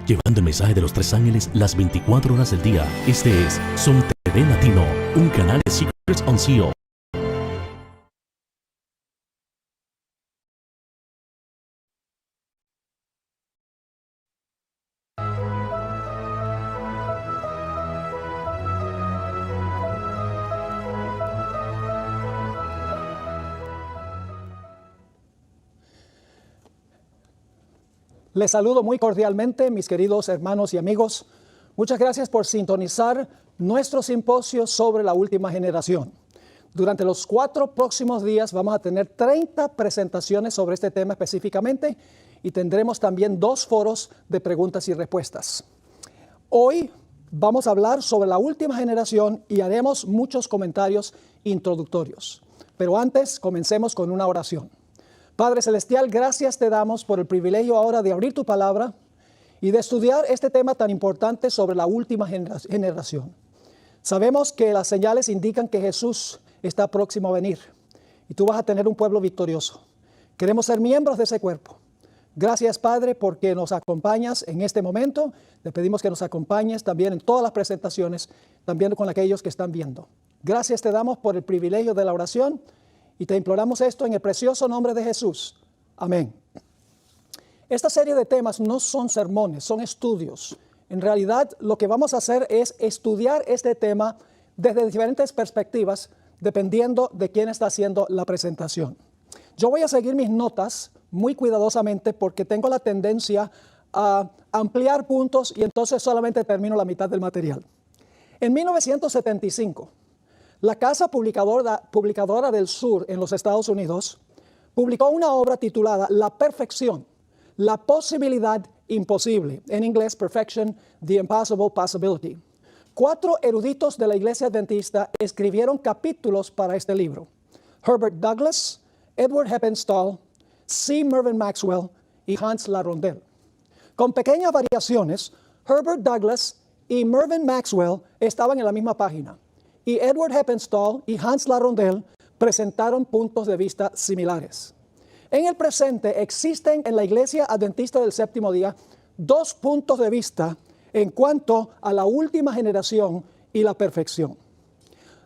llevando el mensaje de los tres ángeles las 24 horas del día. Este es Son TV Latino, un canal de Secrets Unsealed. Les saludo muy cordialmente, mis queridos hermanos y amigos. Muchas gracias por sintonizar nuestro simposio sobre la última generación. Durante los 4 próximos días vamos a tener 30 presentaciones sobre este tema específicamente y tendremos también 2 foros de preguntas y respuestas. Hoy vamos a hablar sobre la última generación y haremos muchos comentarios introductorios. Pero antes, comencemos con una oración. Padre Celestial, gracias te damos por el privilegio ahora de abrir tu palabra y de estudiar este tema tan importante sobre la última generación. Sabemos que las señales indican que Jesús está próximo a venir y tú vas a tener un pueblo victorioso. Queremos ser miembros de ese cuerpo. Gracias, Padre, porque nos acompañas en este momento. Te pedimos que nos acompañes también en todas las presentaciones, también con aquellos que están viendo. Gracias te damos por el privilegio de la oración. Y te imploramos esto en el precioso nombre de Jesús. Amén. Esta serie de temas no son sermones, son estudios. En realidad, lo que vamos a hacer es estudiar este tema desde diferentes perspectivas, dependiendo de quién está haciendo la presentación. Yo voy a seguir mis notas muy cuidadosamente porque tengo la tendencia a ampliar puntos y entonces solamente termino la mitad del material. En 1975, la Casa Publicadora del Sur en los Estados Unidos publicó una obra titulada La Perfección, la posibilidad imposible. En inglés, Perfection, The Impossible Possibility. 4 eruditos de la Iglesia Adventista escribieron capítulos para este libro. Herbert Douglas, Edward Heppenstall, C. Mervyn Maxwell y Hans LaRondelle. Con pequeñas variaciones, Herbert Douglas y Mervyn Maxwell estaban en la misma página. Y Edward Heppenstall y Hans LaRondelle presentaron puntos de vista similares. En el presente existen en la Iglesia Adventista del Séptimo Día 2 puntos de vista en cuanto a la última generación y la perfección.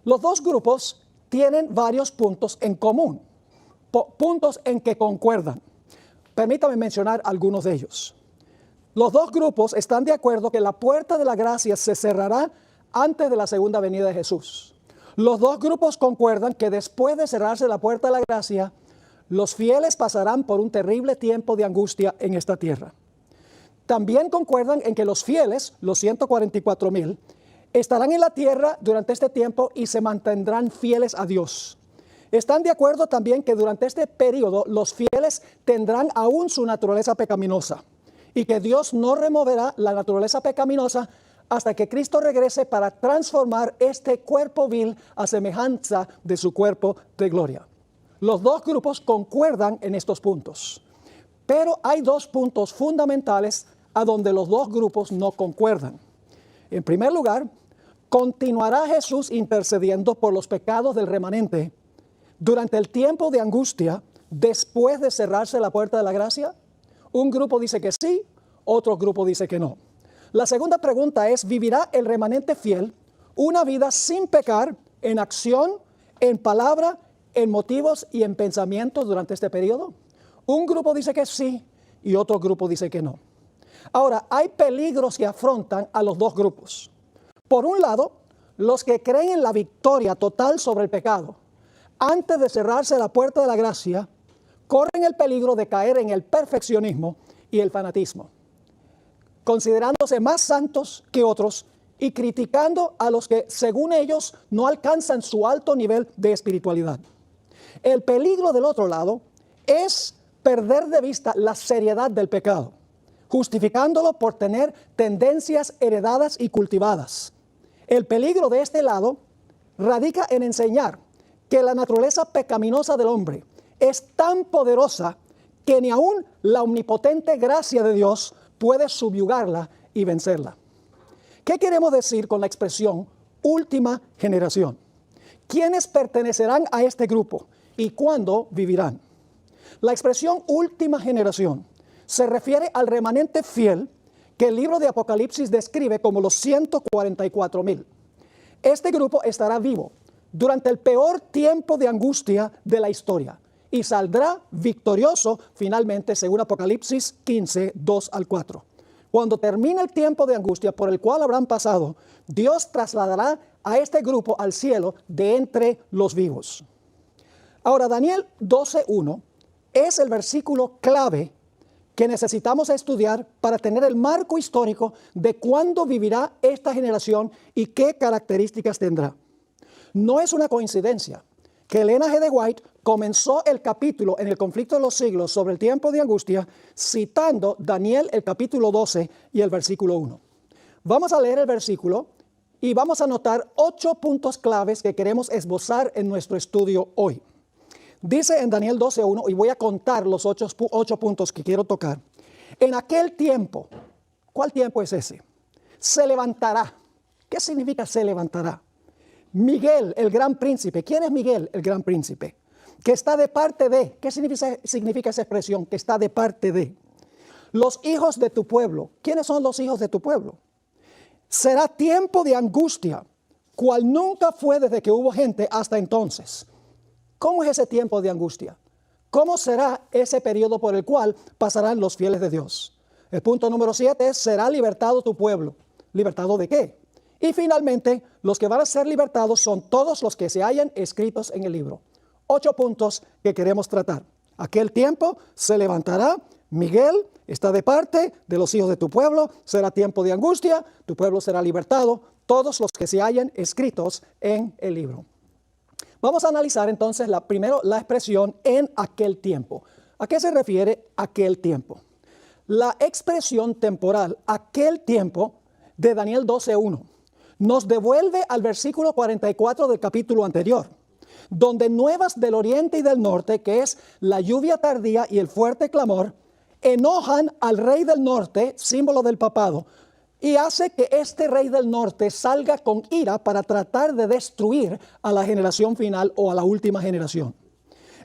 Los 2 grupos tienen varios puntos en común, puntos en que concuerdan. Permítame mencionar algunos de ellos. Los 2 grupos están de acuerdo que la puerta de la gracia se cerrará antes de la segunda venida de Jesús. Los 2 grupos concuerdan que después de cerrarse la puerta de la gracia, los fieles pasarán por un terrible tiempo de angustia en esta tierra. También concuerdan en que los fieles, los 144,000, estarán en la tierra durante este tiempo y se mantendrán fieles a Dios. Están de acuerdo también que durante este periodo los fieles tendrán aún su naturaleza pecaminosa y que Dios no removerá la naturaleza pecaminosa hasta que Cristo regrese para transformar este cuerpo vil a semejanza de su cuerpo de gloria. Los 2 grupos concuerdan en estos puntos, pero hay 2 puntos fundamentales a donde los 2 grupos no concuerdan. En primer lugar, ¿continuará Jesús intercediendo por los pecados del remanente durante el tiempo de angustia después de cerrarse la puerta de la gracia? Un grupo dice que sí, otro grupo dice que no. La segunda pregunta es, ¿vivirá el remanente fiel una vida sin pecar en acción, en palabra, en motivos y en pensamientos durante este periodo? Un grupo dice que sí y otro grupo dice que no. Ahora, hay peligros que afrontan a los 2 grupos. Por un lado, los que creen en la victoria total sobre el pecado, antes de cerrarse la puerta de la gracia, corren el peligro de caer en el perfeccionismo y el fanatismo, considerándose más santos que otros y criticando a los que, según ellos, no alcanzan su alto nivel de espiritualidad. El peligro del otro lado es perder de vista la seriedad del pecado, justificándolo por tener tendencias heredadas y cultivadas. El peligro de este lado radica en enseñar que la naturaleza pecaminosa del hombre es tan poderosa que ni aún la omnipotente gracia de Dios puede subyugarla y vencerla. ¿Qué queremos decir con la expresión última generación? ¿Quiénes pertenecerán a este grupo y cuándo vivirán? La expresión última generación se refiere al remanente fiel que el libro de Apocalipsis describe como los 144,000. Este grupo estará vivo durante el peor tiempo de angustia de la historia y saldrá victorioso finalmente según Apocalipsis 15, 2 al 4. Cuando termine el tiempo de angustia por el cual habrán pasado, Dios trasladará a este grupo al cielo de entre los vivos. Ahora, Daniel 12:1 es el versículo clave que necesitamos estudiar para tener el marco histórico de cuándo vivirá esta generación y qué características tendrá. No es una coincidencia que Elena G. de White comenzó el capítulo en el conflicto de los siglos sobre el tiempo de angustia citando Daniel el capítulo 12 y el versículo 1. Vamos a leer el versículo y vamos a notar 8 puntos claves que queremos esbozar en nuestro estudio hoy. Dice en Daniel 12:1, y voy a contar los 8 puntos que quiero tocar. En aquel tiempo, ¿cuál tiempo es ese? Se levantará. ¿Qué significa se levantará? Miguel, el gran príncipe. ¿Quién es Miguel, el gran príncipe? Que está de parte de. ¿Qué significa esa expresión? Que está de parte de. Los hijos de tu pueblo. ¿Quiénes son los hijos de tu pueblo? Será tiempo de angustia, cual nunca fue desde que hubo gente hasta entonces. ¿Cómo es ese tiempo de angustia? ¿Cómo será ese periodo por el cual pasarán los fieles de Dios? El punto número 7 es, será libertado tu pueblo. ¿Libertado de qué? Y finalmente, los que van a ser libertados son todos los que se hayan escritos en el libro. 8 puntos que queremos tratar. Aquel tiempo se levantará, Miguel está de parte de los hijos de tu pueblo, será tiempo de angustia, tu pueblo será libertado, todos los que se hayan escritos en el libro. Vamos a analizar entonces primero la expresión en aquel tiempo. ¿A qué se refiere aquel tiempo? La expresión temporal, aquel tiempo, de Daniel 12:1, nos devuelve al versículo 44 del capítulo anterior, donde nuevas del oriente y del norte, que es la lluvia tardía y el fuerte clamor, enojan al rey del norte, símbolo del papado, y hace que este rey del norte salga con ira para tratar de destruir a la generación final o a la última generación.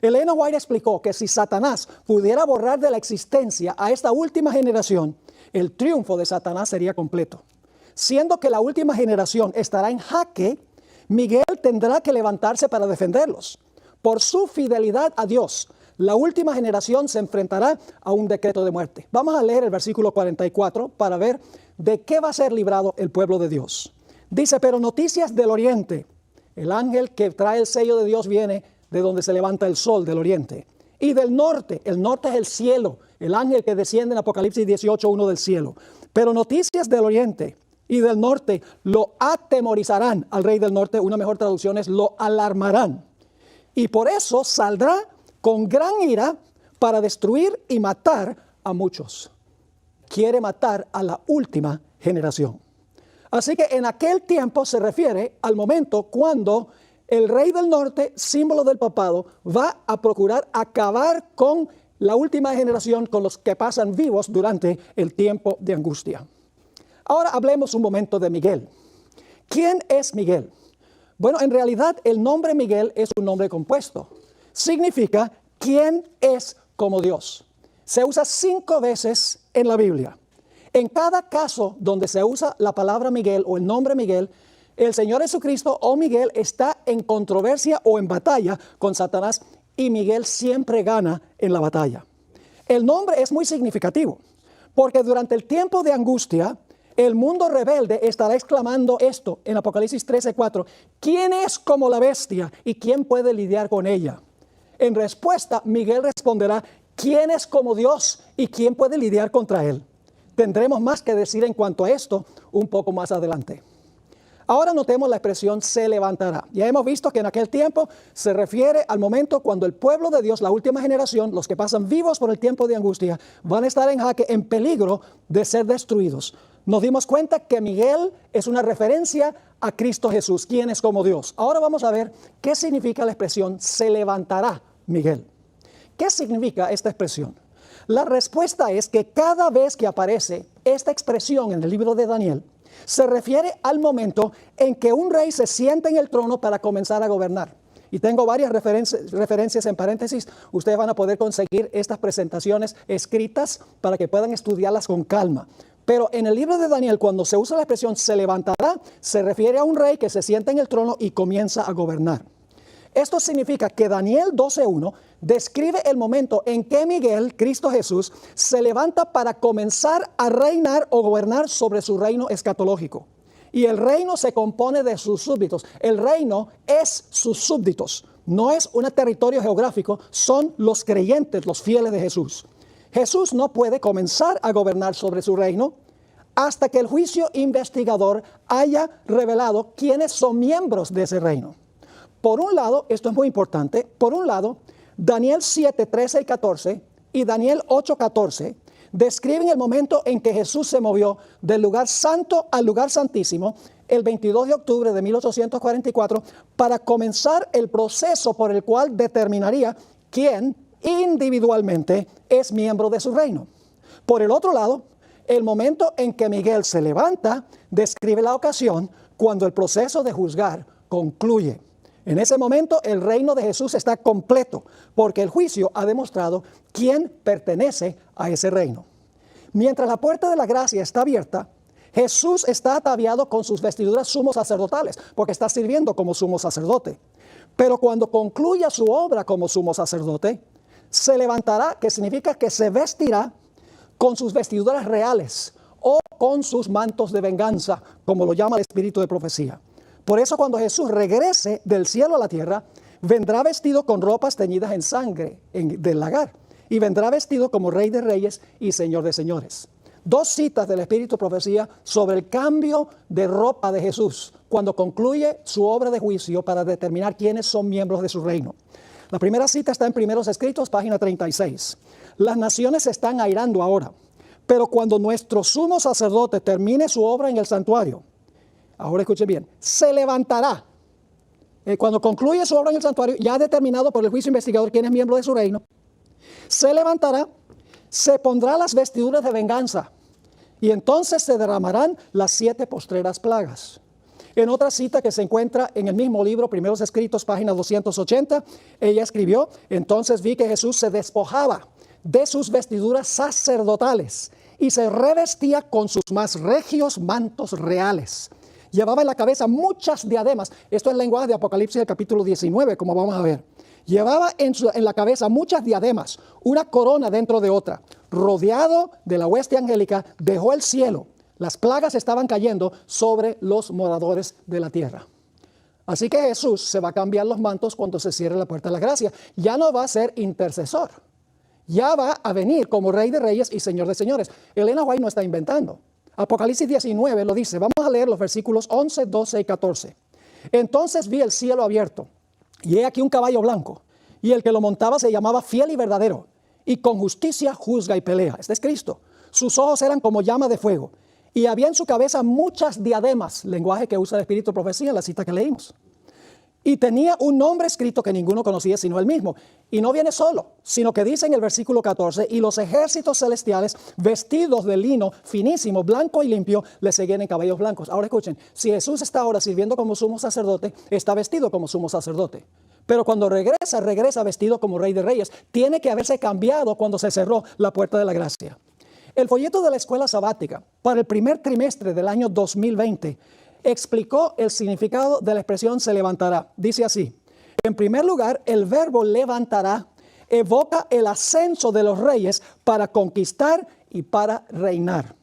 Elena White explicó que si Satanás pudiera borrar de la existencia a esta última generación, el triunfo de Satanás sería completo. Siendo que la última generación estará en jaque, Miguel tendrá que levantarse para defenderlos. Por su fidelidad a Dios, la última generación se enfrentará a un decreto de muerte. Vamos a leer el versículo 44 para ver de qué va a ser librado el pueblo de Dios. Dice, pero noticias del oriente. El ángel que trae el sello de Dios viene de donde se levanta el sol, del oriente. Y del norte, el norte es el cielo, el ángel que desciende en Apocalipsis 18:1 del cielo. Pero noticias del oriente y del norte lo atemorizarán al rey del norte. Una mejor traducción es lo alarmarán. Y por eso saldrá con gran ira para destruir y matar a muchos. Quiere matar a la última generación. Así que en aquel tiempo se refiere al momento cuando el rey del norte, símbolo del papado, va a procurar acabar con la última generación, con los que pasan vivos durante el tiempo de angustia. Ahora hablemos un momento de Miguel. ¿Quién es Miguel? Bueno, en realidad el nombre Miguel es un nombre compuesto. Significa ¿quién es como Dios? Se usa 5 veces en la Biblia. En cada caso donde se usa la palabra Miguel o el nombre Miguel, el Señor Jesucristo o Miguel está en controversia o en batalla con Satanás y Miguel siempre gana en la batalla. El nombre es muy significativo porque durante el tiempo de angustia, el mundo rebelde estará exclamando esto en Apocalipsis 13:4. ¿Quién es como la bestia y quién puede lidiar con ella? En respuesta, Miguel responderá, ¿quién es como Dios y quién puede lidiar contra él? Tendremos más que decir en cuanto a esto un poco más adelante. Ahora notemos la expresión se levantará. Ya hemos visto que en aquel tiempo se refiere al momento cuando el pueblo de Dios, la última generación, los que pasan vivos por el tiempo de angustia, van a estar en jaque, en peligro de ser destruidos. Nos dimos cuenta que Miguel es una referencia a Cristo Jesús, quien es como Dios. Ahora vamos a ver qué significa la expresión se levantará Miguel. ¿Qué significa esta expresión? La respuesta es que cada vez que aparece esta expresión en el libro de Daniel, se refiere al momento en que un rey se sienta en el trono para comenzar a gobernar. Y tengo varias referencias en paréntesis. Ustedes van a poder conseguir estas presentaciones escritas para que puedan estudiarlas con calma. Pero en el libro de Daniel, cuando se usa la expresión se levantará, se refiere a un rey que se sienta en el trono y comienza a gobernar. Esto significa que Daniel 12:1 describe el momento en que Miguel, Cristo Jesús, se levanta para comenzar a reinar o gobernar sobre su reino escatológico. Y el reino se compone de sus súbditos. El reino es sus súbditos. No es un territorio geográfico, son los creyentes, los fieles de Jesús. Jesús no puede comenzar a gobernar sobre su reino hasta que el juicio investigador haya revelado quiénes son miembros de ese reino. Por un lado, esto es muy importante, por un lado, Daniel 7:13 y 14 y Daniel 8:14 describen el momento en que Jesús se movió del lugar santo al lugar santísimo el 22 de octubre de 1844 para comenzar el proceso por el cual determinaría quién individualmente es miembro de su reino. Por el otro lado, el momento en que Miguel se levanta describe la ocasión cuando el proceso de juzgar concluye. En ese momento el reino de Jesús está completo porque el juicio ha demostrado quién pertenece a ese reino. Mientras la puerta de la gracia está abierta, Jesús está ataviado con sus vestiduras sumos sacerdotales porque está sirviendo como sumo sacerdote. Pero cuando concluya su obra como sumo sacerdote, se levantará, que significa que se vestirá con sus vestiduras reales o con sus mantos de venganza, como lo llama el espíritu de profecía. Por eso cuando Jesús regrese del cielo a la tierra, vendrá vestido con ropas teñidas en sangre del lagar y vendrá vestido como Rey de Reyes y Señor de Señores. Dos citas del espíritu de profecía sobre el cambio de ropa de Jesús cuando concluye su obra de juicio para determinar quiénes son miembros de su reino. La primera cita está en Primeros Escritos, página 36. Las naciones se están airando ahora, pero cuando nuestro sumo sacerdote termine su obra en el santuario, ahora escuchen bien, se levantará. Cuando concluye su obra en el santuario, ya determinado por el juicio investigador quién es miembro de su reino, se levantará, se pondrá las vestiduras de venganza y entonces se derramarán las 7 postreras plagas. En otra cita que se encuentra en el mismo libro, Primeros Escritos, página 280, ella escribió: entonces vi que Jesús se despojaba de sus vestiduras sacerdotales y se revestía con sus más regios mantos reales. Llevaba en la cabeza muchas diademas. Esto es el lenguaje de Apocalipsis del capítulo 19, como vamos a ver. Llevaba en la cabeza muchas diademas, una corona dentro de otra. Rodeado de la hueste angélica, dejó el cielo. Las plagas estaban cayendo sobre los moradores de la tierra. Así que Jesús se va a cambiar los mantos cuando se cierre la puerta de la gracia. Ya no va a ser intercesor. Ya va a venir como Rey de Reyes y Señor de Señores. Elena White no está inventando. Apocalipsis 19 lo dice. Vamos a leer los versículos 11, 12 y 14. Entonces vi el cielo abierto, y he aquí un caballo blanco, y el que lo montaba se llamaba Fiel y Verdadero, y con justicia juzga y pelea. Este es Cristo. Sus ojos eran como llama de fuego, y había en su cabeza muchas diademas, lenguaje que usa el espíritu de profecía en la cita que leímos. Y tenía un nombre escrito que ninguno conocía sino él mismo. Y no viene solo, sino que dice en el versículo 14, y los ejércitos celestiales vestidos de lino finísimo, blanco y limpio, le seguían en cabellos blancos. Ahora escuchen, si Jesús está ahora sirviendo como sumo sacerdote, está vestido como sumo sacerdote. Pero cuando regresa vestido como Rey de Reyes. Tiene que haberse cambiado cuando se cerró la puerta de la gracia. El folleto de la escuela sabática para el primer trimestre del año 2020 explicó el significado de la expresión se levantará. Dice así: en primer lugar, el verbo levantará evoca el ascenso de los reyes para conquistar y para reinar.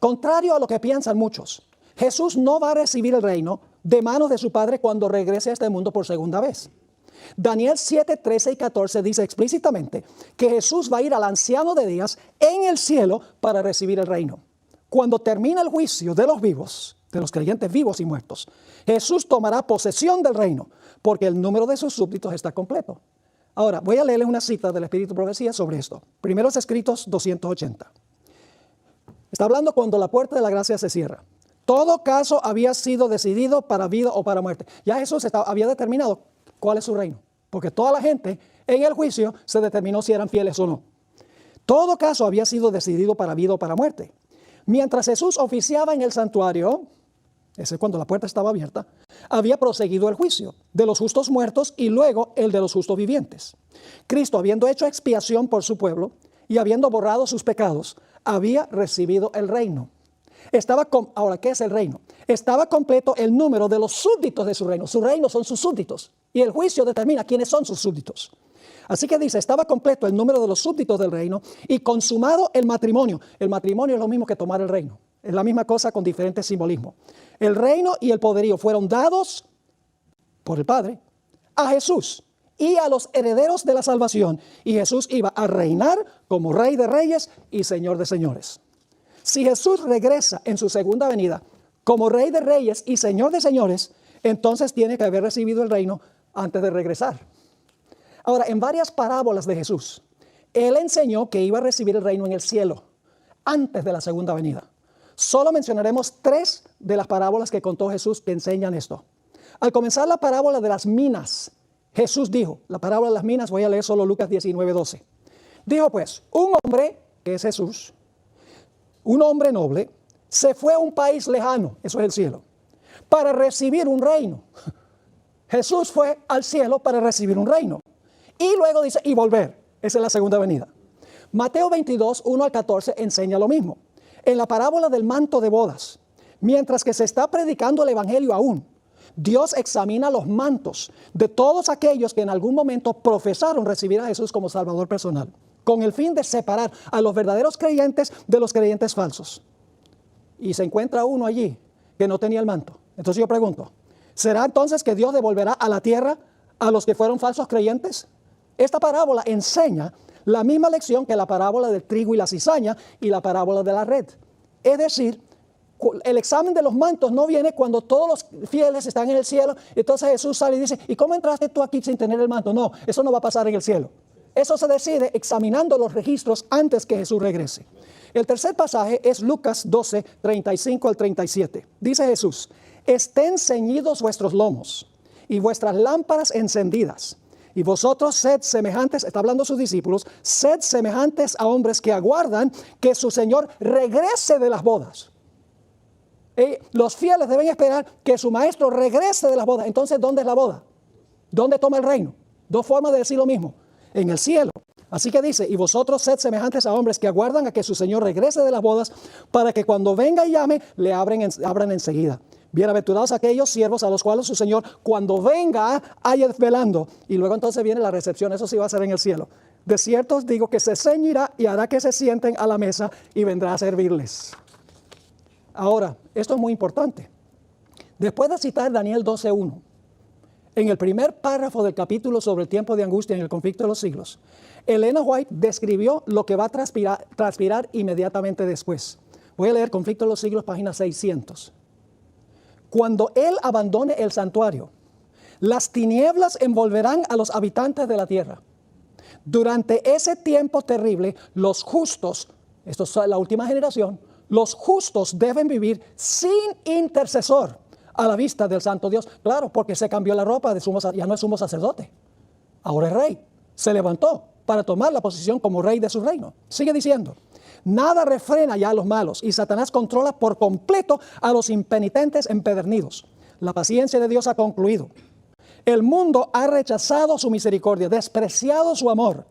Contrario a lo que piensan muchos, Jesús no va a recibir el reino de manos de su Padre cuando regrese a este mundo por segunda vez. Daniel 7, 13 y 14 dice explícitamente que Jesús va a ir al anciano de días en el cielo para recibir el reino. Cuando termina el juicio de los vivos, de los creyentes vivos y muertos, Jesús tomará posesión del reino porque el número de sus súbditos está completo. Ahora, voy a leerles una cita del Espíritu de Profecía sobre esto. Primeros Escritos 280. Está hablando cuando la puerta de la gracia se cierra. Todo caso había sido decidido para vida o para muerte. Ya Jesús había determinado cuál es su reino, porque toda la gente en el juicio se determinó si eran fieles o no. Todo caso había sido decidido para vida o para muerte. Mientras Jesús oficiaba en el santuario, ese es cuando la puerta estaba abierta, había proseguido el juicio de los justos muertos y luego el de los justos vivientes. Cristo, habiendo hecho expiación por su pueblo y habiendo borrado sus pecados, había recibido el reino. Ahora, ¿qué es el reino? Estaba completo el número de los súbditos de su reino. Su reino son sus súbditos. Y el juicio determina quiénes son sus súbditos. Así que dice, estaba completo el número de los súbditos del reino y consumado el matrimonio. El matrimonio es lo mismo que tomar el reino. Es la misma cosa con diferentes simbolismos. El reino y el poderío fueron dados por el Padre a Jesús y a los herederos de la salvación. Y Jesús iba a reinar como Rey de Reyes y Señor de Señores. Si Jesús regresa en su segunda venida como Rey de Reyes y Señor de Señores, entonces tiene que haber recibido el reino antes de regresar. Ahora, en varias parábolas de Jesús, Él enseñó que iba a recibir el reino en el cielo antes de la segunda venida. Solo mencionaremos 3 de las parábolas que contó Jesús que enseñan esto. Al comenzar la parábola de las minas, Jesús dijo, la parábola de las minas, voy a leer solo Lucas 19:12. Dijo pues, un hombre, que es Jesús, un hombre noble, se fue a un país lejano, eso es el cielo, para recibir un reino. Jesús fue al cielo para recibir un reino. Y luego dice, y volver. Esa es la segunda venida. Mateo 22, 1 al 14 enseña lo mismo. En la parábola del manto de bodas, mientras que se está predicando el evangelio aún, Dios examina los mantos de todos aquellos que en algún momento profesaron recibir a Jesús como Salvador personal, con el fin de separar a los verdaderos creyentes de los creyentes falsos. Y se encuentra uno allí que no tenía el manto. Entonces yo pregunto, ¿será entonces que Dios devolverá a la tierra a los que fueron falsos creyentes? Esta parábola enseña la misma lección que la parábola del trigo y la cizaña y la parábola de la red. Es decir, el examen de los mantos no viene cuando todos los fieles están en el cielo. Entonces Jesús sale y dice, ¿y cómo entraste tú aquí sin tener el manto? No, eso no va a pasar en el cielo. Eso se decide examinando los registros antes que Jesús regrese. El tercer pasaje es Lucas 12, 35 al 37. Dice Jesús, estén ceñidos vuestros lomos y vuestras lámparas encendidas. Y vosotros sed semejantes, está hablando a sus discípulos, sed semejantes a hombres que aguardan que su Señor regrese de las bodas. Los fieles deben esperar que su maestro regrese de las bodas. Entonces, ¿dónde es la boda? ¿Dónde toma el reino? 2 formas de decir lo mismo. En el cielo. Así que dice, y vosotros sed semejantes a hombres que aguardan a que su Señor regrese de las bodas, para que cuando venga y llame, le abran enseguida. Bienaventurados aquellos siervos a los cuales su Señor, cuando venga, haya velando. Y luego entonces viene la recepción, eso sí va a ser en el cielo. De cierto os digo que se ceñirá y hará que se sienten a la mesa y vendrá a servirles. Ahora, esto es muy importante. Después de citar Daniel 12:1, en el primer párrafo del capítulo sobre el tiempo de angustia en el conflicto de los siglos, Elena White describió lo que va a transpirar inmediatamente después. Voy a leer Conflicto de los Siglos, página 600. Cuando Él abandone el santuario, las tinieblas envolverán a los habitantes de la tierra. Durante ese tiempo terrible, los justos, esto es la última generación, los justos deben vivir sin intercesor a la vista del santo Dios. Claro, porque se cambió la ropa, ya no es sumo sacerdote, ahora es rey. Se levantó para tomar la posición como rey de su reino. Sigue diciendo, nada refrena ya a los malos y Satanás controla por completo a los impenitentes empedernidos. La paciencia de Dios ha concluido. El mundo ha rechazado su misericordia, despreciado su amor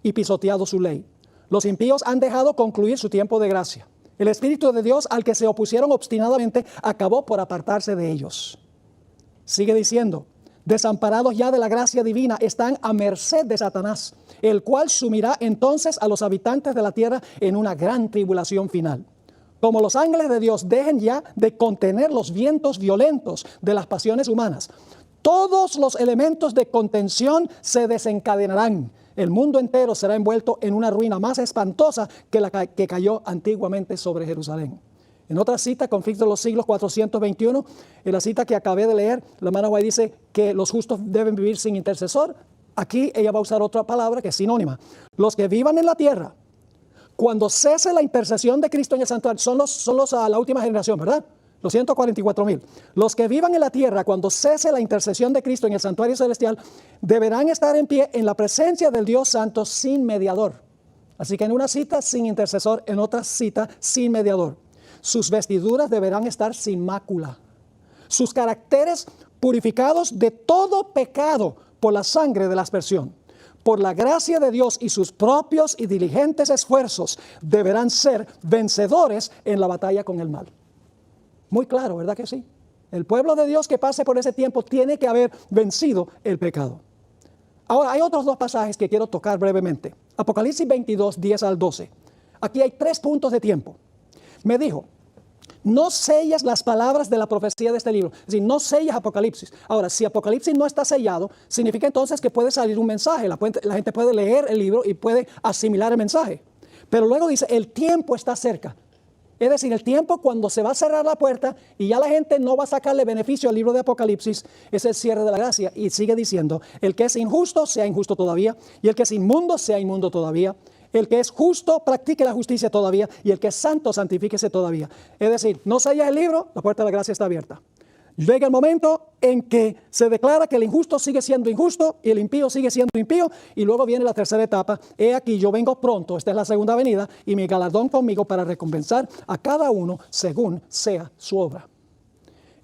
y pisoteado su ley. Los impíos han dejado concluir su tiempo de gracia. El Espíritu de Dios al que se opusieron obstinadamente acabó por apartarse de ellos. Sigue diciendo, desamparados ya de la gracia divina, están a merced de Satanás, el cual sumirá entonces a los habitantes de la tierra en una gran tribulación final. Como los ángeles de Dios dejen ya de contener los vientos violentos de las pasiones humanas, todos los elementos de contención se desencadenarán. El mundo entero será envuelto en una ruina más espantosa que la que cayó antiguamente sobre Jerusalén. En otra cita, Conflicto de los Siglos 421, en la cita que acabé de leer, la hermana White dice que los justos deben vivir sin intercesor. Aquí ella va a usar otra palabra que es sinónima. Los que vivan en la tierra, cuando cese la intercesión de Cristo en el santuario, son los a la última generación, ¿verdad? Los 144,000. Los que vivan en la tierra, cuando cese la intercesión de Cristo en el santuario celestial, deberán estar en pie en la presencia del Dios Santo sin mediador. Así que en una cita sin intercesor, en otra cita sin mediador. Sus vestiduras deberán estar sin mácula. Sus caracteres purificados de todo pecado por la sangre de la aspersión. por la gracia de Dios y sus propios y diligentes esfuerzos, deberán ser vencedores en la batalla con el mal. Muy claro, ¿verdad que sí? El pueblo de Dios que pase por ese tiempo tiene que haber vencido el pecado. Ahora, hay otros dos pasajes que quiero tocar brevemente. Apocalipsis 22, 10 al 12. Aquí hay 3 puntos de tiempo. Me dijo, no sellas las palabras de la profecía de este libro. Es decir, no sellas Apocalipsis. Ahora, si Apocalipsis no está sellado, significa entonces que puede salir un mensaje. La gente puede leer el libro y puede asimilar el mensaje. Pero luego dice, el tiempo está cerca. Es decir, el tiempo cuando se va a cerrar la puerta y ya la gente no va a sacarle beneficio al libro de Apocalipsis, es el cierre de la gracia. Y sigue diciendo, el que es injusto, sea injusto todavía. Y el que es inmundo, sea inmundo todavía. El que es justo, practique la justicia todavía. Y el que es santo, santifíquese todavía. Es decir, no sellas el libro, la puerta de la gracia está abierta. Llega el momento en que se declara que el injusto sigue siendo injusto y el impío sigue siendo impío, y luego viene la tercera etapa. He aquí, yo vengo pronto, esta es la segunda venida, y mi galardón conmigo para recompensar a cada uno según sea su obra.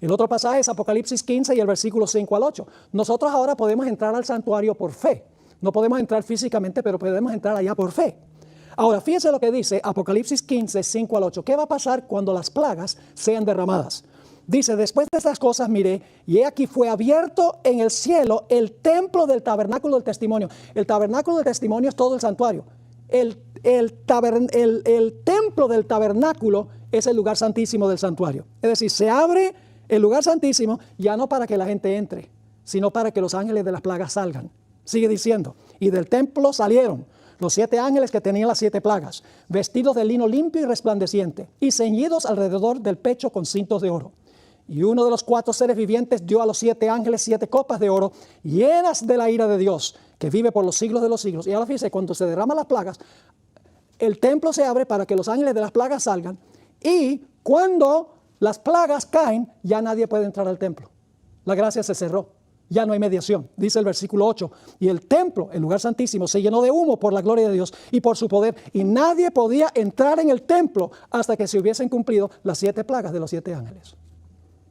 El otro pasaje es Apocalipsis 15 y el versículo 5 al 8. Nosotros ahora podemos entrar al santuario por fe. No podemos entrar físicamente, pero podemos entrar allá por fe. Ahora, fíjense lo que dice Apocalipsis 15, 5 al 8. ¿Qué va a pasar cuando las plagas sean derramadas? Dice, después de estas cosas miré, y he aquí fue abierto en el cielo el templo del tabernáculo del testimonio. El tabernáculo del testimonio es todo el santuario. El templo del tabernáculo es el lugar santísimo del santuario. Es decir, se abre el lugar santísimo ya no para que la gente entre, sino para que los ángeles de las plagas salgan. Sigue diciendo, y del templo salieron los 7 ángeles que tenían las 7 plagas, vestidos de lino limpio y resplandeciente, y ceñidos alrededor del pecho con cintos de oro. Y uno de los 4 seres vivientes dio a los 7 ángeles 7 copas de oro, llenas de la ira de Dios, que vive por los siglos de los siglos. Y ahora fíjense, cuando se derraman las plagas, el templo se abre para que los ángeles de las plagas salgan, y cuando las plagas caen, ya nadie puede entrar al templo. La gracia se cerró. Ya no hay mediación. Dice el versículo 8, y el templo, el lugar santísimo, se llenó de humo por la gloria de Dios y por su poder, y nadie podía entrar en el templo hasta que se hubiesen cumplido las 7 plagas de los 7 ángeles.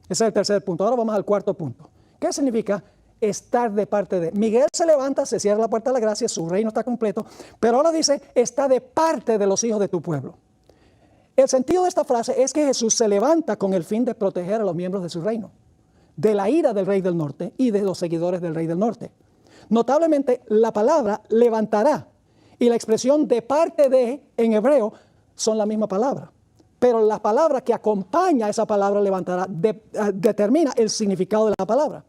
Ese es el tercer punto. Ahora vamos al cuarto punto. ¿Qué significa estar de parte de? Miguel se levanta, se cierra la puerta de la gracia, su reino está completo, pero ahora dice, está de parte de los hijos de tu pueblo. El sentido de esta frase es que Jesús se levanta con el fin de proteger a los miembros de su reino, de la ira del rey del norte y de los seguidores del rey del norte. Notablemente, la palabra levantará y la expresión de parte de en hebreo son la misma palabra. Pero la palabra que acompaña a esa palabra levantará determina el significado de la palabra.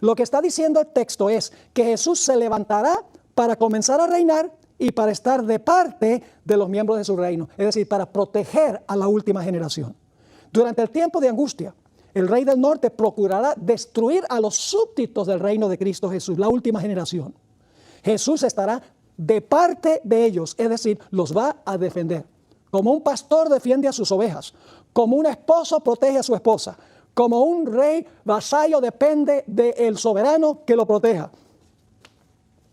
Lo que está diciendo el texto es que Jesús se levantará para comenzar a reinar y para estar de parte de los miembros de su reino, es decir, para proteger a la última generación. Durante el tiempo de angustia, el rey del norte procurará destruir a los súbditos del reino de Cristo Jesús, la última generación. Jesús estará de parte de ellos, es decir, los va a defender. Como un pastor defiende a sus ovejas, como un esposo protege a su esposa, como un rey vasallo depende del soberano que lo proteja.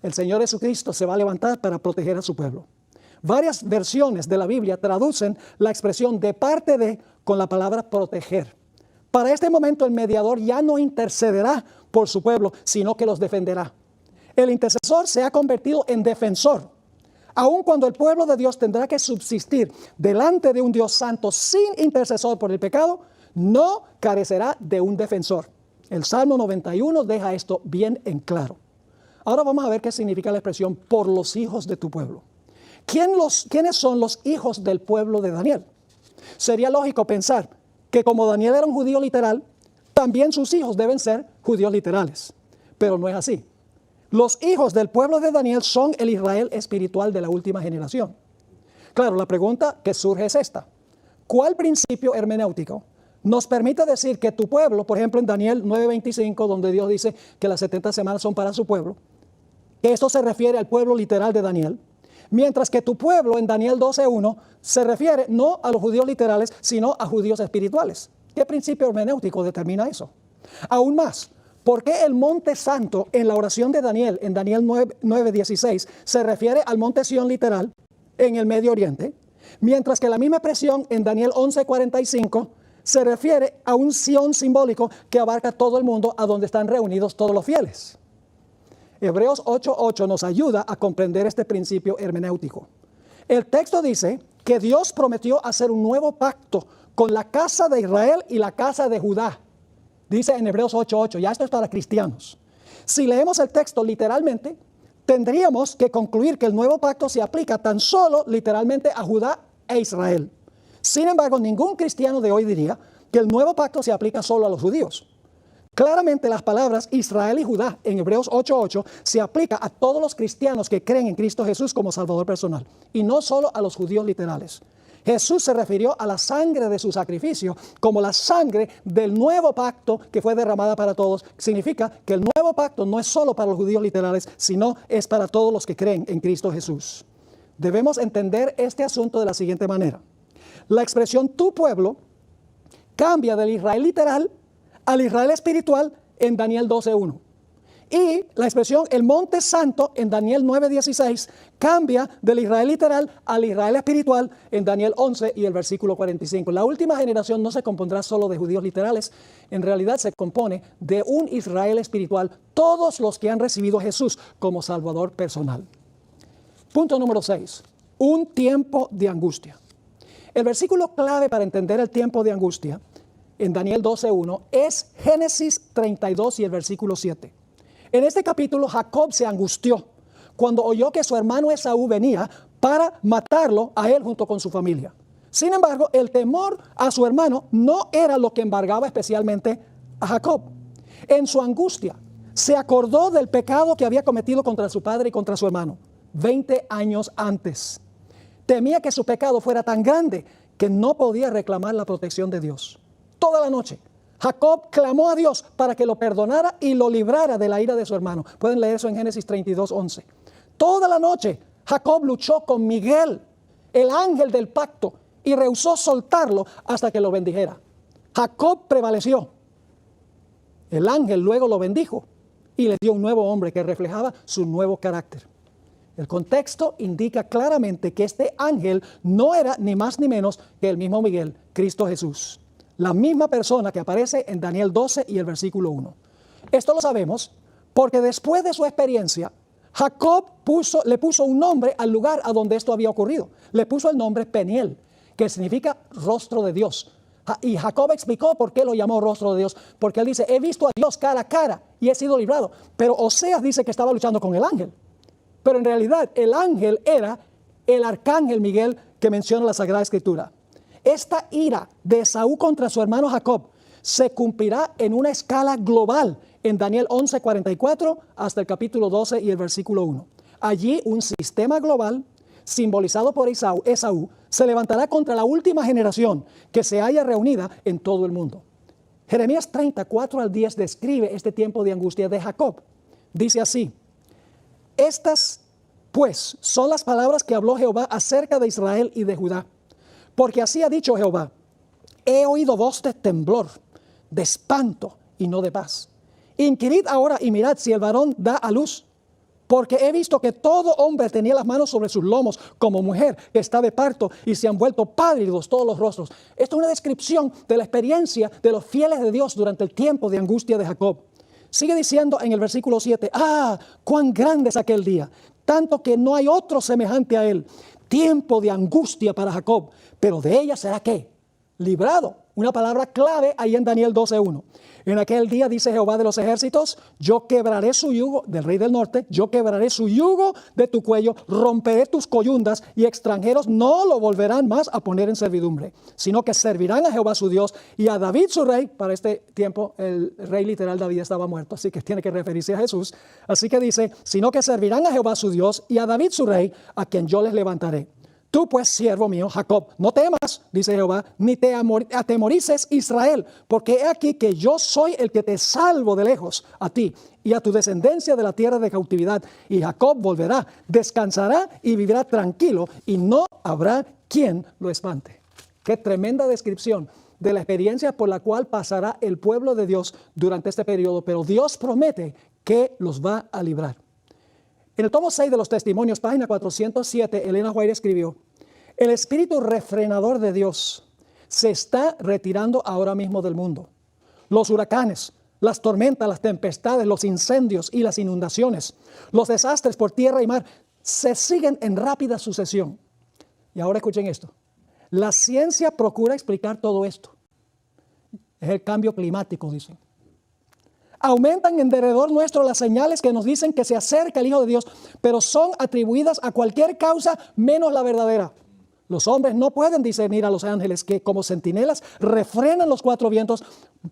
El Señor Jesucristo se va a levantar para proteger a su pueblo. Varias versiones de la Biblia traducen la expresión de parte de con la palabra proteger. Para este momento el mediador ya no intercederá por su pueblo, sino que los defenderá. El intercesor se ha convertido en defensor. Aun cuando el pueblo de Dios tendrá que subsistir delante de un Dios santo sin intercesor por el pecado, no carecerá de un defensor. El Salmo 91 deja esto bien en claro. Ahora vamos a ver qué significa la expresión por los hijos de tu pueblo. ¿Quiénes son los hijos del pueblo de Daniel? Sería lógico pensar que como Daniel era un judío literal, también sus hijos deben ser judíos literales. Pero no es así. Los hijos del pueblo de Daniel son el Israel espiritual de la última generación. Claro, la pregunta que surge es esta. ¿Cuál principio hermenéutico nos permite decir que tu pueblo, por ejemplo en Daniel 9:25, donde Dios dice que las 70 semanas son para su pueblo, que esto se refiere al pueblo literal de Daniel, mientras que tu pueblo en Daniel 12:1 se refiere no a los judíos literales, sino a judíos espirituales? ¿Qué principio hermenéutico determina eso? Aún más, ¿por qué el monte santo en la oración de Daniel, en Daniel 9:16, se refiere al monte Sión literal en el Medio Oriente, mientras que la misma expresión en Daniel 11:45 se refiere a un Sión simbólico que abarca todo el mundo, a donde están reunidos todos los fieles? Hebreos 8:8 nos ayuda a comprender este principio hermenéutico. El texto dice que Dios prometió hacer un nuevo pacto con la casa de Israel y la casa de Judá. Dice en Hebreos 8:8, ya esto es para cristianos. Si leemos el texto literalmente, tendríamos que concluir que el nuevo pacto se aplica tan solo literalmente a Judá e Israel. Sin embargo, ningún cristiano de hoy diría que el nuevo pacto se aplica solo a los judíos. Claramente las palabras Israel y Judá en Hebreos 8:8 se aplica a todos los cristianos que creen en Cristo Jesús como Salvador personal y no solo a los judíos literales. Jesús se refirió a la sangre de su sacrificio como la sangre del nuevo pacto que fue derramada para todos. Significa que el nuevo pacto no es solo para los judíos literales, sino es para todos los que creen en Cristo Jesús. Debemos entender este asunto de la siguiente manera. La expresión tu pueblo cambia del Israel literal al Israel espiritual en Daniel 12:1. Y la expresión el monte santo en Daniel 9:16 cambia del Israel literal al Israel espiritual en Daniel 11 y el versículo 45. La última generación no se compondrá solo de judíos literales, en realidad se compone de un Israel espiritual, todos los que han recibido a Jesús como Salvador personal. Punto número 6. Un tiempo de angustia. El versículo clave para entender el tiempo de angustia en Daniel 12:1 es Génesis 32 y el versículo 7. En este capítulo Jacob se angustió cuando oyó que su hermano Esaú venía para matarlo a él junto con su familia. Sin embargo, el temor a su hermano no era lo que embargaba especialmente a Jacob. En su angustia se acordó del pecado que había cometido contra su padre y contra su hermano 20 años antes. Temía que su pecado fuera tan grande que no podía reclamar la protección de Dios. Toda la noche Jacob clamó a Dios para que lo perdonara y lo librara de la ira de su hermano. Pueden leer eso en Génesis 32:11. Toda la noche Jacob luchó con Miguel, el ángel del pacto, y rehusó soltarlo hasta que lo bendijera. Jacob prevaleció. El ángel luego lo bendijo y le dio un nuevo hombre que reflejaba su nuevo carácter. El contexto indica claramente que este ángel no era ni más ni menos que el mismo Miguel, Cristo Jesús. La misma persona que aparece en Daniel 12 y el versículo 1. Esto lo sabemos porque después de su experiencia, Jacob le puso un nombre al lugar a donde esto había ocurrido. Le puso el nombre Peniel, que significa rostro de Dios. Y Jacob explicó por qué lo llamó rostro de Dios. Porque él dice, he visto a Dios cara a cara y he sido librado. Pero Oseas dice que estaba luchando con el ángel. Pero en realidad el ángel era el arcángel Miguel que menciona la Sagrada Escritura. Esta ira de Esaú contra su hermano Jacob se cumplirá en una escala global en Daniel 11:44 hasta el capítulo 12 y el versículo 1. Allí un sistema global simbolizado por Esaú se levantará contra la última generación que se haya reunida en todo el mundo. Jeremías 34-10 describe este tiempo de angustia de Jacob. Dice así: estas pues son las palabras que habló Jehová acerca de Israel y de Judá. Porque así ha dicho Jehová, he oído voz de temblor, de espanto y no de paz. Inquirid ahora y mirad si el varón da a luz. Porque he visto que todo hombre tenía las manos sobre sus lomos, como mujer que está de parto, y se han vuelto pálidos todos los rostros. Esto es una descripción de la experiencia de los fieles de Dios durante el tiempo de angustia de Jacob. Sigue diciendo en el versículo 7, cuán grande es aquel día, tanto que no hay otro semejante a él. Tiempo de angustia para Jacob, pero de ella será ¿qué? Librado. Una palabra clave ahí en Daniel 12:1. En aquel día, dice Jehová de los ejércitos, yo quebraré su yugo, del rey del norte, yo quebraré su yugo de tu cuello, romperé tus coyundas y extranjeros no lo volverán más a poner en servidumbre, sino que servirán a Jehová su Dios y a David su rey. Para este tiempo el rey literal David estaba muerto, así que tiene que referirse a Jesús. Así que dice, sino que servirán a Jehová su Dios y a David su rey, a quien yo les levantaré. Tú pues, siervo mío, Jacob, no temas, dice Jehová, ni te atemorices, Israel, porque he aquí que yo soy el que te salvo de lejos a ti y a tu descendencia de la tierra de cautividad. Y Jacob volverá, descansará y vivirá tranquilo, y no habrá quien lo espante. Qué tremenda descripción de la experiencia por la cual pasará el pueblo de Dios durante este periodo, pero Dios promete que los va a librar. En el tomo 6 de los Testimonios, página 407, Elena White escribió, el espíritu refrenador de Dios se está retirando ahora mismo del mundo. Los huracanes, las tormentas, las tempestades, los incendios y las inundaciones, los desastres por tierra y mar, se siguen en rápida sucesión. Y ahora escuchen esto. La ciencia procura explicar todo esto. Es el cambio climático, dicen. Aumentan en derredor nuestro las señales que nos dicen que se acerca el Hijo de Dios, pero son atribuidas a cualquier causa menos la verdadera. Los hombres no pueden discernir a los ángeles que como centinelas refrenan los cuatro vientos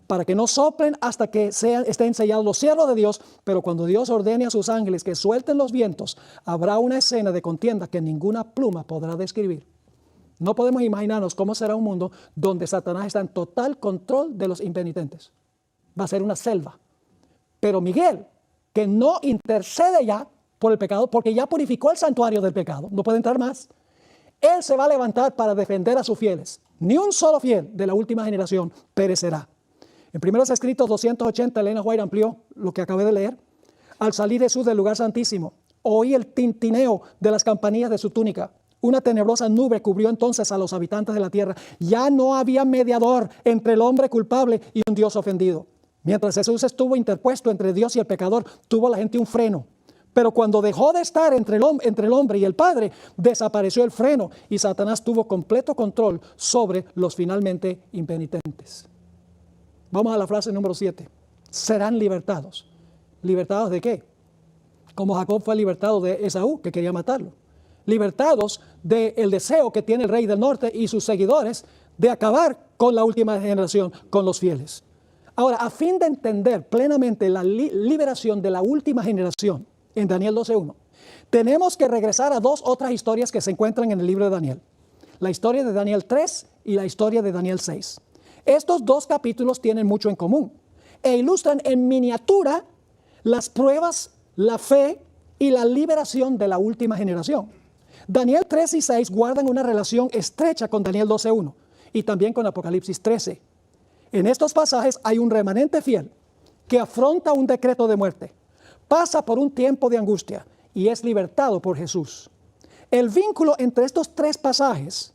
para que no soplen hasta que estén sellados los cielos de Dios, pero cuando Dios ordene a sus ángeles que suelten los vientos, habrá una escena de contienda que ninguna pluma podrá describir. No podemos imaginarnos cómo será un mundo donde Satanás está en total control de los impenitentes. Va a ser una selva. Pero Miguel, que no intercede ya por el pecado, porque ya purificó el santuario del pecado, no puede entrar más. Él se va a levantar para defender a sus fieles. Ni un solo fiel de la última generación perecerá. En Primeros Escritos 280, Elena White amplió lo que acabé de leer. Al salir Jesús del lugar santísimo, oí el tintineo de las campanillas de su túnica. Una tenebrosa nube cubrió entonces a los habitantes de la tierra. Ya no había mediador entre el hombre culpable y un Dios ofendido. Mientras Jesús estuvo interpuesto entre Dios y el pecador, tuvo la gente un freno. Pero cuando dejó de estar entre el hombre y el Padre, desapareció el freno y Satanás tuvo completo control sobre los finalmente impenitentes. Vamos a la frase número 7. Serán libertados. ¿Libertados de qué? Como Jacob fue libertado de Esaú, que quería matarlo. Libertados del deseo que tiene el rey del norte y sus seguidores de acabar con la última generación, con los fieles. Ahora, a fin de entender plenamente la liberación de la última generación, en Daniel 12:1, tenemos que regresar a dos otras historias que se encuentran en el libro de Daniel. La historia de Daniel 3 y la historia de Daniel 6. Estos dos capítulos tienen mucho en común e ilustran en miniatura las pruebas, la fe y la liberación de la última generación. Daniel 3 y 6 guardan una relación estrecha con Daniel 12:1 y también con Apocalipsis 13. En estos pasajes hay un remanente fiel que afronta un decreto de muerte, pasa por un tiempo de angustia y es libertado por Jesús. El vínculo entre estos tres pasajes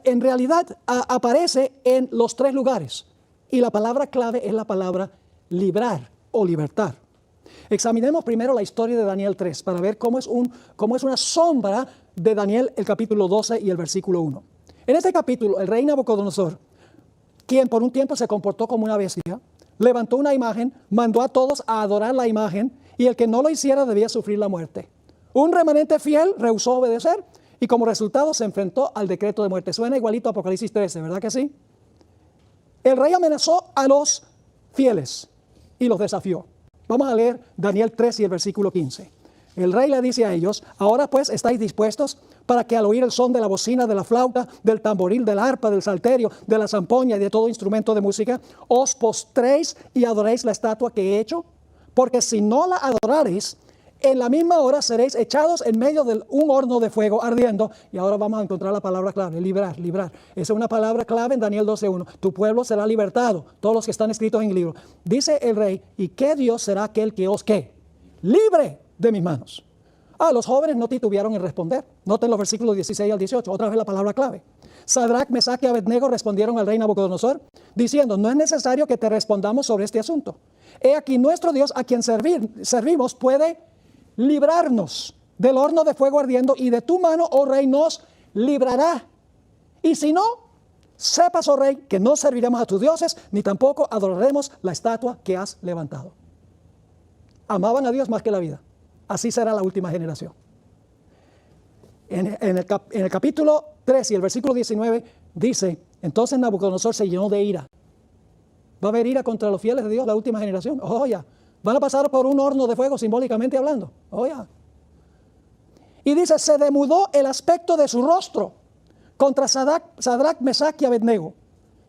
en realidad aparece en los tres lugares y la palabra clave es la palabra librar o libertar. Examinemos primero la historia de Daniel 3 para ver cómo es una sombra de Daniel el capítulo 12 y el versículo 1. En este capítulo el rey Nabucodonosor, quien por un tiempo se comportó como una bestia, levantó una imagen, mandó a todos a adorar la imagen y el que no lo hiciera debía sufrir la muerte. Un remanente fiel rehusó obedecer y como resultado se enfrentó al decreto de muerte. Suena igualito a Apocalipsis 13, ¿verdad que sí? El rey amenazó a los fieles y los desafió. Vamos a leer Daniel 3 y el versículo 15. El rey le dice a ellos: ahora pues estáis dispuestos para que al oír el son de la bocina, de la flauta, del tamboril, del arpa, del salterio, de la zampoña y de todo instrumento de música, os postréis y adoréis la estatua que he hecho. Porque si no la adoraréis, en la misma hora seréis echados en medio de un horno de fuego ardiendo. Y ahora vamos a encontrar la palabra clave, librar, librar. Esa es una palabra clave en Daniel 12:1. Tu pueblo será libertado, todos los que están escritos en el libro. Dice el rey: ¿y qué Dios será aquel que os qué? Libre de mis manos. Los jóvenes no titubearon en responder. Noten los versículos 16 al 18, otra vez la palabra clave. Sadrach, Mesach y Abednego respondieron al rey Nabucodonosor, diciendo: no es necesario que te respondamos sobre este asunto. He aquí nuestro Dios, a quien servimos, puede librarnos del horno de fuego ardiendo, y de tu mano, oh rey, nos librará. Y si no, sepas, oh rey, que no serviremos a tus dioses, ni tampoco adoraremos la estatua que has levantado. Amaban a Dios más que la vida. Así será la última generación. En el capítulo 3 y el versículo 19 dice: entonces Nabucodonosor se llenó de ira. ¿Va a haber ira contra los fieles de Dios, la última generación? Oh, ya. Van a pasar por un horno de fuego, simbólicamente hablando. Oh, ya. Y dice: se demudó el aspecto de su rostro contra Sadrach, Mesach y Abednego,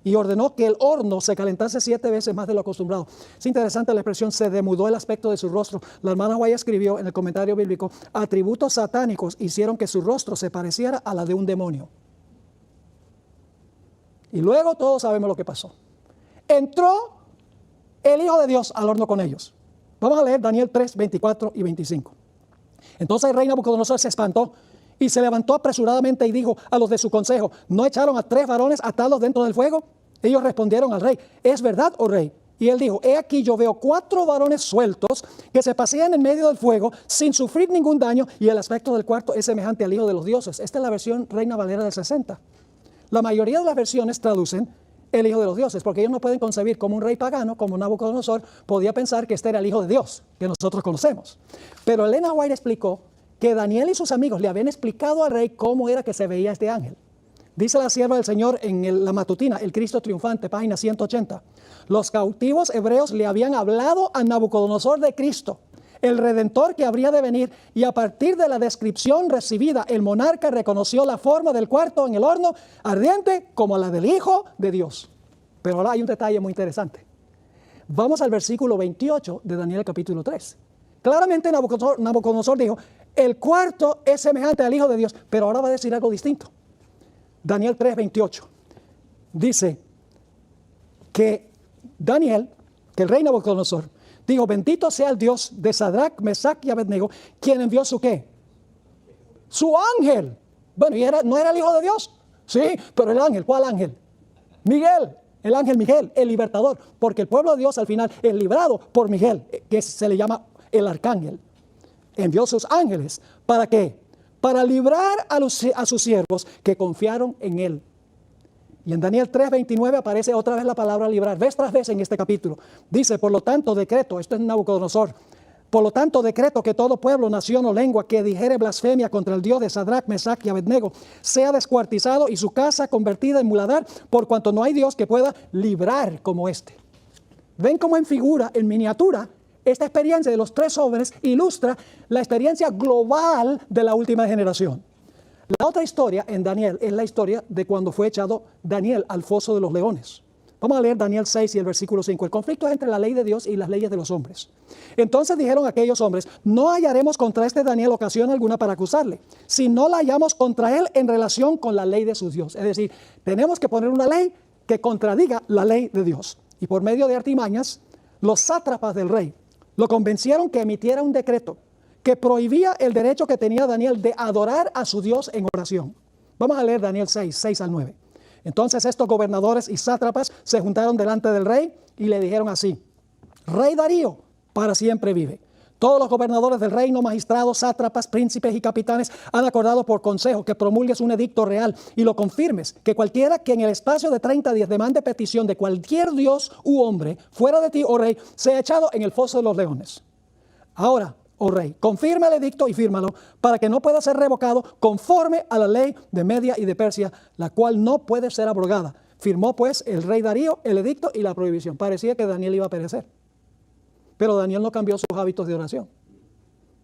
y ordenó que el horno se calentase 7 veces más de lo acostumbrado. Es interesante la expresión: se demudó el aspecto de su rostro. La hermana Guaya escribió en el comentario bíblico: atributos satánicos hicieron que su rostro se pareciera a la de un demonio. Y luego todos sabemos lo que pasó. Entró el Hijo de Dios al horno con ellos. Vamos a leer Daniel 3, 24 y 25. Entonces el rey Nabucodonosor se espantó y se levantó apresuradamente y dijo a los de su consejo: ¿no echaron a 3 varones atados dentro del fuego? Ellos respondieron al rey: es verdad, oh rey. Y él dijo, he aquí yo veo 4 varones sueltos que se pasean en medio del fuego sin sufrir ningún daño, y el aspecto del cuarto es semejante al Hijo de los Dioses. Esta es la versión Reina Valera del 60. La mayoría de las versiones traducen el Hijo de los Dioses, porque ellos no pueden concebir como un rey pagano, como Nabucodonosor, podía pensar que este era el Hijo de Dios, que nosotros conocemos. Pero Elena White explicó que Daniel y sus amigos le habían explicado al rey cómo era que se veía este ángel. Dice la sierva del Señor en la matutina, El Cristo Triunfante, página 180. Los cautivos hebreos le habían hablado a Nabucodonosor de Cristo, el Redentor que habría de venir, y a partir de la descripción recibida, el monarca reconoció la forma del cuarto en el horno ardiente como la del Hijo de Dios. Pero ahora hay un detalle muy interesante. Vamos al versículo 28 de Daniel capítulo 3. Claramente Nabucodonosor dijo, el cuarto es semejante al Hijo de Dios, pero ahora va a decir algo distinto. Daniel 3, 28. Dice que Daniel, que el rey Nabucodonosor, dijo, bendito sea el Dios de Sadrach, Mesach y Abednego, quien envió su ¿qué? Su ángel. Bueno, ¿y no era el Hijo de Dios? Sí, pero el ángel, ¿cuál ángel? Miguel, el ángel Miguel, el libertador, porque el pueblo de Dios al final es librado por Miguel, que se le llama el arcángel. Envió sus ángeles, ¿para qué? Para librar a sus siervos que confiaron en él. Y en Daniel 3:29 aparece otra vez la palabra librar, vez tras vez en este capítulo. Dice, por lo tanto decreto, esto es Nabucodonosor, por lo tanto decreto que todo pueblo, nación o lengua que dijere blasfemia contra el Dios de Sadrach, Mesach y Abednego sea descuartizado y su casa convertida en muladar, por cuanto no hay Dios que pueda librar como este. ¿Ven cómo en figura, en miniatura, esta experiencia de los 3 hombres ilustra la experiencia global de la última generación? La otra historia en Daniel es la historia de cuando fue echado Daniel al foso de los leones. Vamos a leer Daniel 6 y el versículo 5. El conflicto es entre la ley de Dios y las leyes de los hombres. Entonces dijeron aquellos hombres, no hallaremos contra este Daniel ocasión alguna para acusarle, si no la hallamos contra él en relación con la ley de su Dios. Es decir, tenemos que poner una ley que contradiga la ley de Dios. Y por medio de artimañas, los sátrapas del rey lo convencieron que emitiera un decreto que prohibía el derecho que tenía Daniel de adorar a su Dios en oración. Vamos a leer Daniel 6, 6 al 9. Entonces estos gobernadores y sátrapas se juntaron delante del rey y le dijeron así, Rey Darío, para siempre vive. Todos los gobernadores del reino, magistrados, sátrapas, príncipes y capitanes han acordado por consejo que promulgues un edicto real y lo confirmes, que cualquiera que en el espacio de 30 días demande petición de cualquier dios u hombre fuera de ti, oh rey, sea echado en el foso de los leones. Ahora, oh rey, confirma el edicto y fírmalo para que no pueda ser revocado conforme a la ley de Media y de Persia, la cual no puede ser abrogada. Firmó pues el rey Darío el edicto y la prohibición. Parecía que Daniel iba a perecer. Pero Daniel no cambió sus hábitos de oración.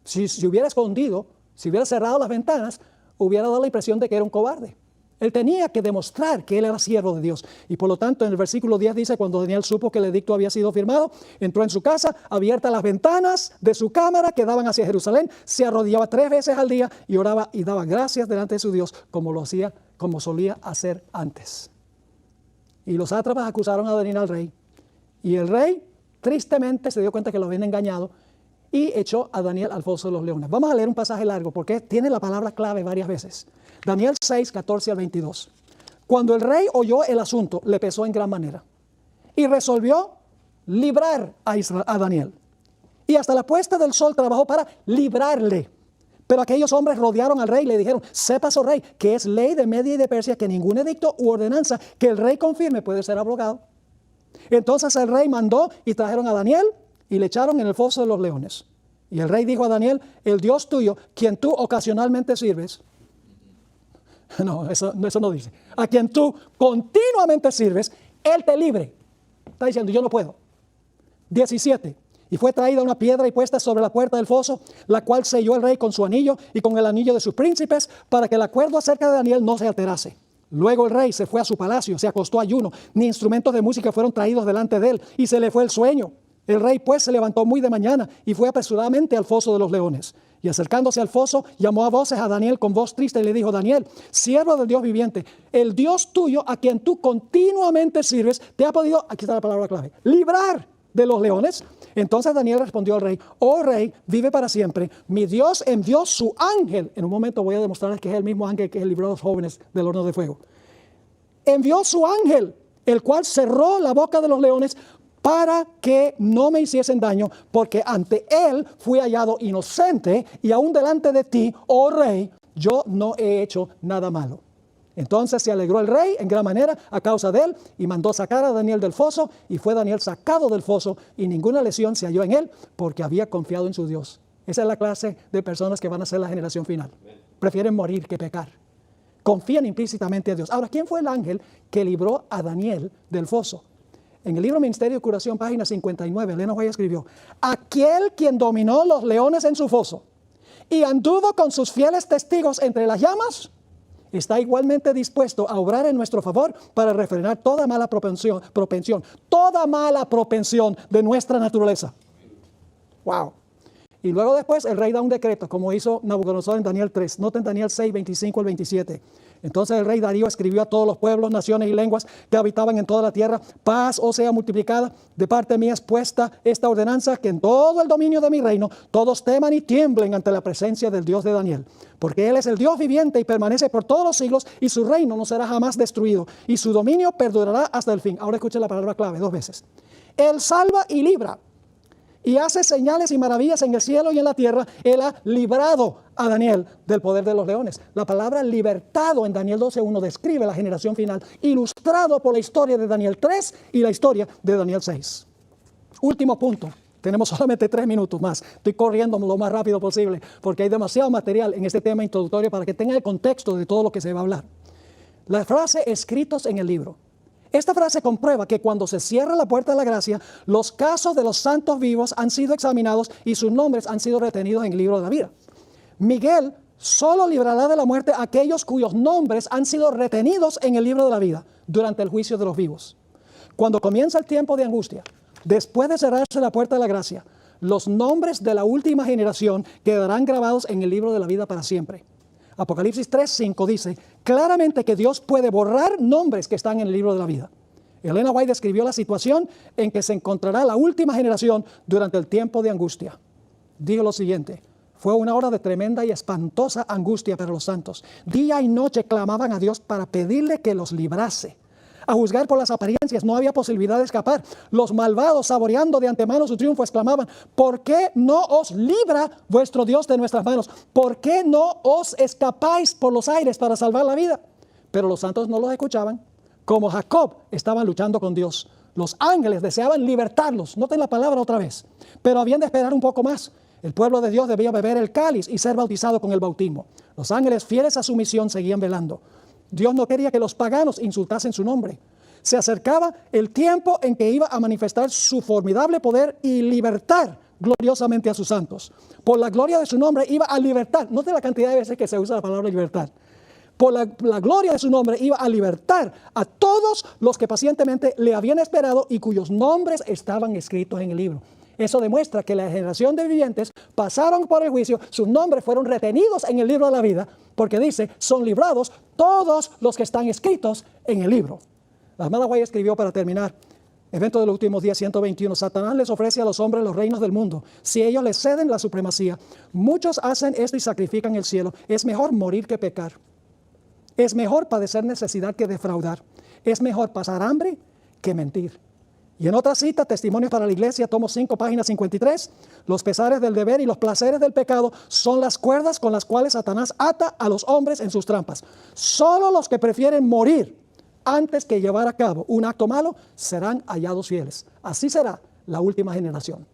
Si hubiera escondido, si hubiera cerrado las ventanas, hubiera dado la impresión de que era un cobarde. Él tenía que demostrar que él era siervo de Dios. Y por lo tanto, en el versículo 10 dice, cuando Daniel supo que el edicto había sido firmado, entró en su casa, abiertas las ventanas de su cámara que daban hacia Jerusalén, se arrodillaba 3 veces al día y oraba y daba gracias delante de su Dios, como solía hacer antes. Y los sátrapas acusaron a Daniel al rey. Y el rey tristemente se dio cuenta que lo habían engañado y echó a Daniel al foso de los leones. Vamos a leer un pasaje largo porque tiene la palabra clave varias veces. Daniel 6, 14 al 22. Cuando el rey oyó el asunto, le pesó en gran manera y resolvió librar a Daniel. Y hasta la puesta del sol trabajó para librarle. Pero aquellos hombres rodearon al rey y le dijeron, sepas, oh rey, que es ley de Media y de Persia que ningún edicto u ordenanza que el rey confirme puede ser abrogado. Entonces el rey mandó y trajeron a Daniel y le echaron en el foso de los leones. Y el rey dijo a Daniel, el Dios tuyo, quien tú ocasionalmente sirves, no, eso no dice, a quien tú continuamente sirves, él te libre. Está diciendo, yo no puedo. 17. Y fue traída una piedra y puesta sobre la puerta del foso, la cual selló el rey con su anillo y con el anillo de sus príncipes, para que el acuerdo acerca de Daniel no se alterase. Luego el rey se fue a su palacio, se acostó ayuno, ni instrumentos de música fueron traídos delante de él, y se le fue el sueño. El rey pues se levantó muy de mañana y fue apresuradamente al foso de los leones. Y acercándose al foso, llamó a voces a Daniel con voz triste y le dijo, Daniel, siervo del Dios viviente, el Dios tuyo a quien tú continuamente sirves, te ha podido, aquí está la palabra clave, librar de los leones. Entonces Daniel respondió al rey, oh rey, vive para siempre, mi Dios envió su ángel. En un momento voy a demostrarles que es el mismo ángel que libró a los jóvenes del horno de fuego. Envió su ángel, el cual cerró la boca de los leones para que no me hiciesen daño, porque ante él fui hallado inocente, y aún delante de ti, oh rey, yo no he hecho nada malo. Entonces se alegró el rey en gran manera a causa de él, y mandó sacar a Daniel del foso, y fue Daniel sacado del foso, y ninguna lesión se halló en él, porque había confiado en su Dios. Esa es la clase de personas que van a ser la generación final. Prefieren morir que pecar. Confían implícitamente a Dios. Ahora, ¿quién fue el ángel que libró a Daniel del foso? En el libro Ministerio de Curación, página 59, Elena White escribió: aquel quien dominó los leones en su foso y anduvo con sus fieles testigos entre las llamas, está igualmente dispuesto a obrar en nuestro favor para refrenar toda mala propensión de nuestra naturaleza. Wow. Y luego después el rey da un decreto, como hizo Nabucodonosor en Daniel 3. Noten Daniel 6, 25 al 27. Entonces el rey Darío escribió a todos los pueblos, naciones y lenguas que habitaban en toda la tierra: paz os sea multiplicada. De parte mía es puesta esta ordenanza, que en todo el dominio de mi reino todos teman y tiemblen ante la presencia del Dios de Daniel. Porque Él es el Dios viviente y permanece por todos los siglos, y su reino no será jamás destruido, y su dominio perdurará hasta el fin. Ahora escuchen la palabra clave 2 veces. Él salva y libra, y hace señales y maravillas en el cielo y en la tierra. Él ha librado a Daniel del poder de los leones. La palabra libertado en Daniel 12:1 describe la generación final, ilustrado por la historia de Daniel 3 y la historia de Daniel 6. Último punto. Tenemos solamente 3 minutos más. Estoy corriendo lo más rápido posible porque hay demasiado material en este tema introductorio para que tengan el contexto de todo lo que se va a hablar. La frase escritos en el libro. Esta frase comprueba que cuando se cierra la puerta de la gracia, los casos de los santos vivos han sido examinados y sus nombres han sido retenidos en el libro de la vida. Miguel solo librará de la muerte a aquellos cuyos nombres han sido retenidos en el libro de la vida durante el juicio de los vivos. Cuando comienza el tiempo de angustia, después de cerrarse la puerta de la gracia, los nombres de la última generación quedarán grabados en el libro de la vida para siempre. Apocalipsis 3:5 dice claramente que Dios puede borrar nombres que están en el libro de la vida. Elena White describió la situación en que se encontrará la última generación durante el tiempo de angustia. Dijo lo siguiente: fue una hora de tremenda y espantosa angustia para los santos. Día y noche clamaban a Dios para pedirle que los librase. A juzgar por las apariencias, no había posibilidad de escapar. Los malvados, saboreando de antemano su triunfo, exclamaban: ¿por qué no os libra vuestro Dios de nuestras manos? ¿Por qué no os escapáis por los aires para salvar la vida? Pero los santos no los escuchaban. Como Jacob, estaban luchando con Dios. Los ángeles deseaban libertarlos. Noten la palabra otra vez. Pero habían de esperar un poco más. El pueblo de Dios debía beber el cáliz y ser bautizado con el bautismo. Los ángeles, fieles a su misión, seguían velando. Dios no quería que los paganos insultasen su nombre. Se acercaba el tiempo en que iba a manifestar su formidable poder y libertar gloriosamente a sus santos. Por la gloria de su nombre iba a libertar. Note la cantidad de veces que se usa la palabra libertar. Por la gloria de su nombre iba a libertar a todos los que pacientemente le habían esperado y cuyos nombres estaban escritos en el libro. Eso demuestra que la generación de vivientes pasaron por el juicio, sus nombres fueron retenidos en el libro de la vida, porque dice: son librados todos los que están escritos en el libro. La hermana White escribió, para terminar, Evento de los últimos días 121: Satanás les ofrece a los hombres los reinos del mundo. Si ellos les ceden la supremacía, muchos hacen esto y sacrifican el cielo. Es mejor morir que pecar. Es mejor padecer necesidad que defraudar. Es mejor pasar hambre que mentir. Y en otra cita, Testimonios para la Iglesia, tomo 5, página 53, los pesares del deber y los placeres del pecado son las cuerdas con las cuales Satanás ata a los hombres en sus trampas. Solo los que prefieren morir antes que llevar a cabo un acto malo serán hallados fieles. Así será la última generación.